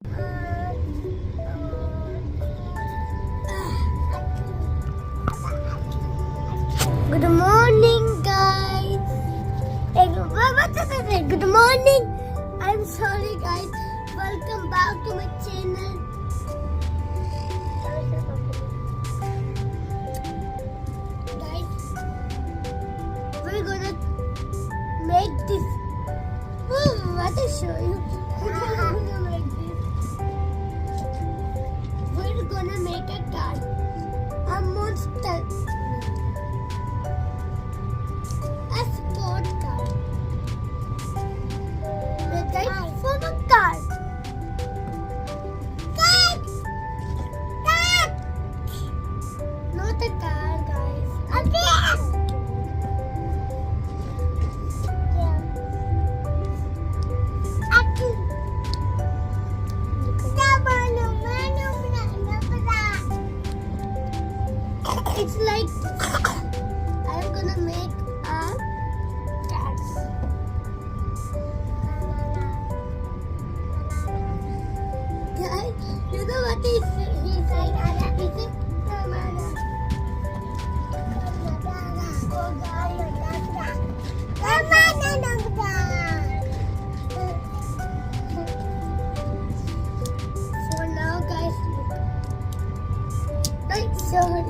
Good morning, guys. Good morning. I'm sorry, guys. Welcome back to my channel. Guys, we're gonna make this. What to show you? We're gonna make a car, a monster. A sport car. The guy for the car. Car! Not a car, guys. Again! It's like I'm gonna make a cat. Guys, you know what he said? He said, for now, guys, look. Sorry.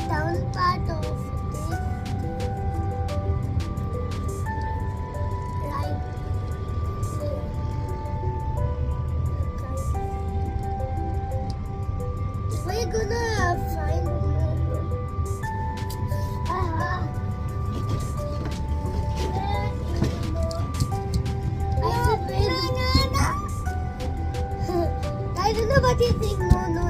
Down part of this right here. Okay. We're gonna find I don't know what you think. No.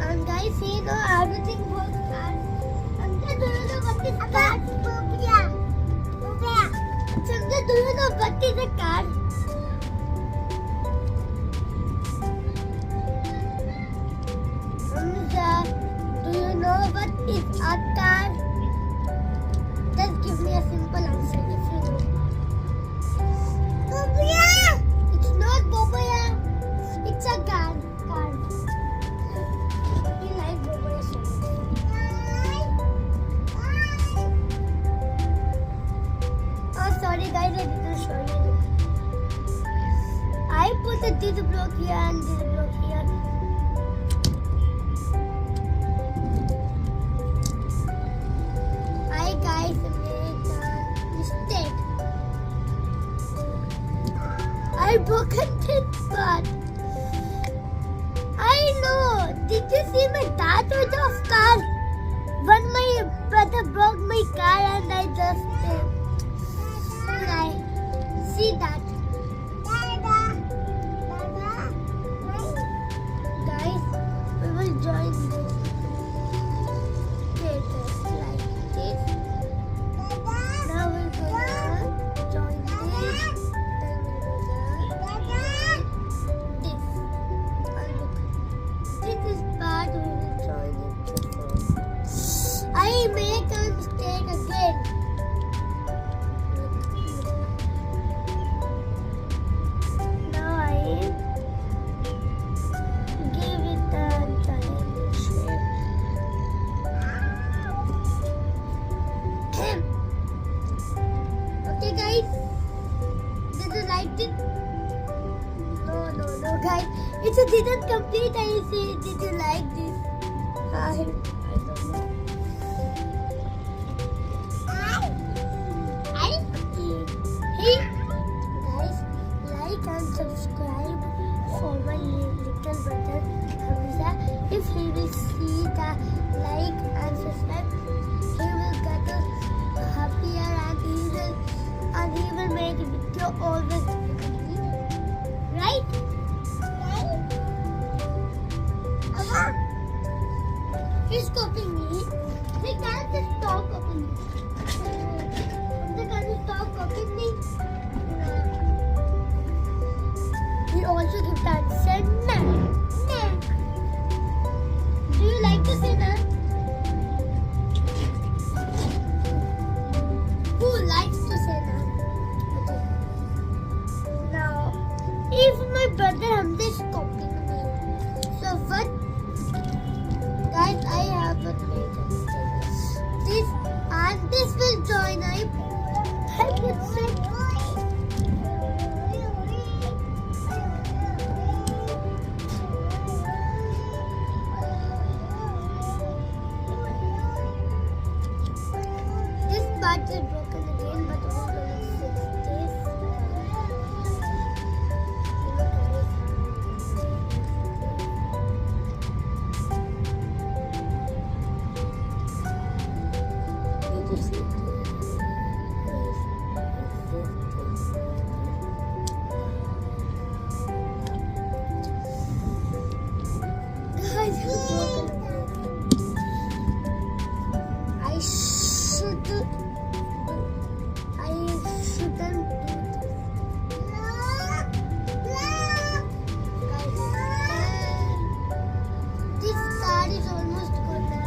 And guys, see, no, everything works fast. Samja, do you know what is car? Samja, do you know what is a car? Samja, do you know what is a car? Just give me a simple answer if you know. It's not Bobaya. It's a car. Sorry guys, I didn't show you. I put this block here and this block here. I guys made a mistake. I broken this part. I know. Did you see my dad with the car? When my brother broke my car and I just see that. Guys, we will join this. Like this. Now we're gonna join this. Then we're gonna this. And look, this is part we will join it before. I make a mistake again. Okay guys, did you like it? No guys, it didn't complete. I say, did you like this? I don't know. Hey guys, like and subscribe for my little brother Hamza. If he will see the like and subscribe, he will get a card is broken again, but we're gonna fix this. Did you see? Guys, it's broken. I shouldn't do this. This card is almost gonna.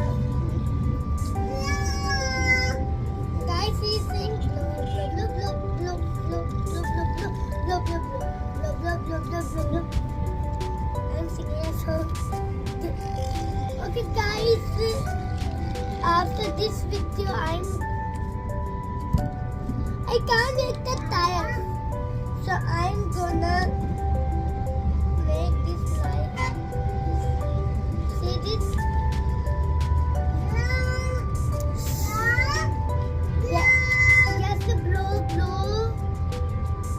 Guys, he's saying blow, blow, blow, blow, blow, blow, blow, blow, blow, blow, blow, blow, blow, blow, blow. I'm singing a song. Okay, guys. After this video, I can't make the tire, so I'm gonna make this like. See this? Yeah, yes, blow, blow.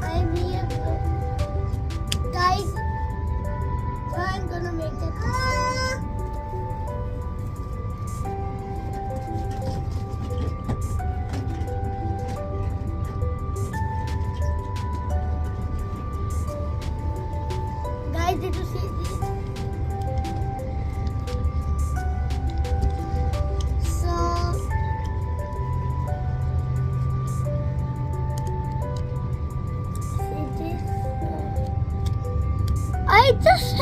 I'm here, blow. Guys, so I'm gonna make the tire. Guys, did you see this? So, see this? I just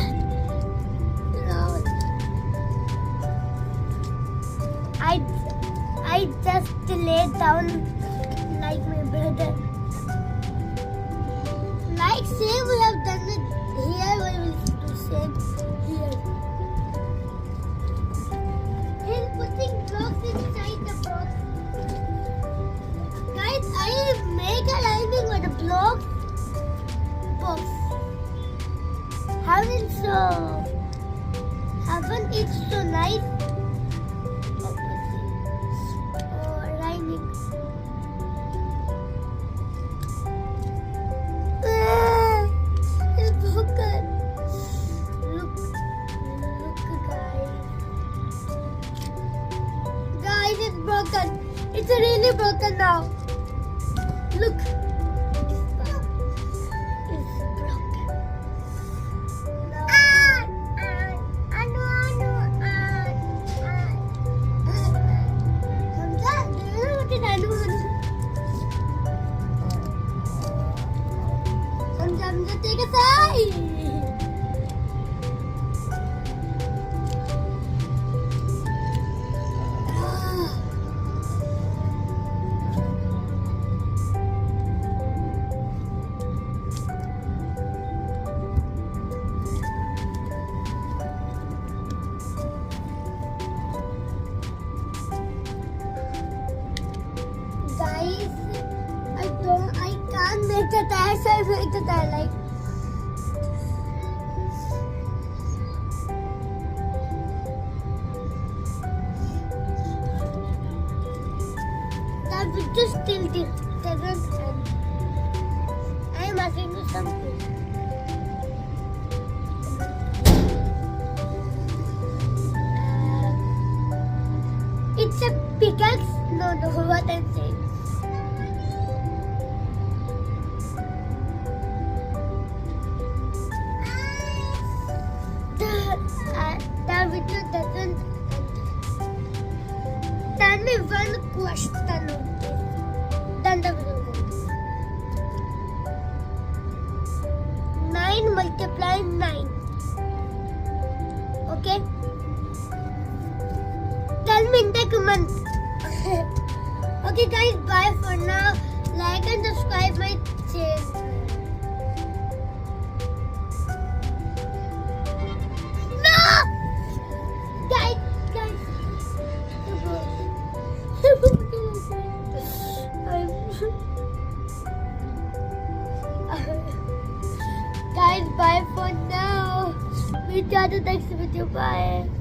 I just laid down like my brother. Like say we have done it here, we will do same here. He's putting blocks inside the box. Guys, I make a lining with a block box. Haven't it so nice? Oh, lining. It's broken. Look, guys. Guys, it's broken. It's really broken now. Look. It's broken. Now. Hamza, do you know what it is? Hamza, take a side. Guys, I can't make the tire, so I make the tire like. That video still doesn't end. I am asking you something. It's a pickaxe. No, what I'm saying. The video doesn't end. Tell me one question on this. Then the video will end. 9 multiply 9. Okay? Tell me in the comment. Okay guys, bye for now. Like and subscribe my channel. No! Guys. Guys, bye for now. Meet you at the next video. Bye.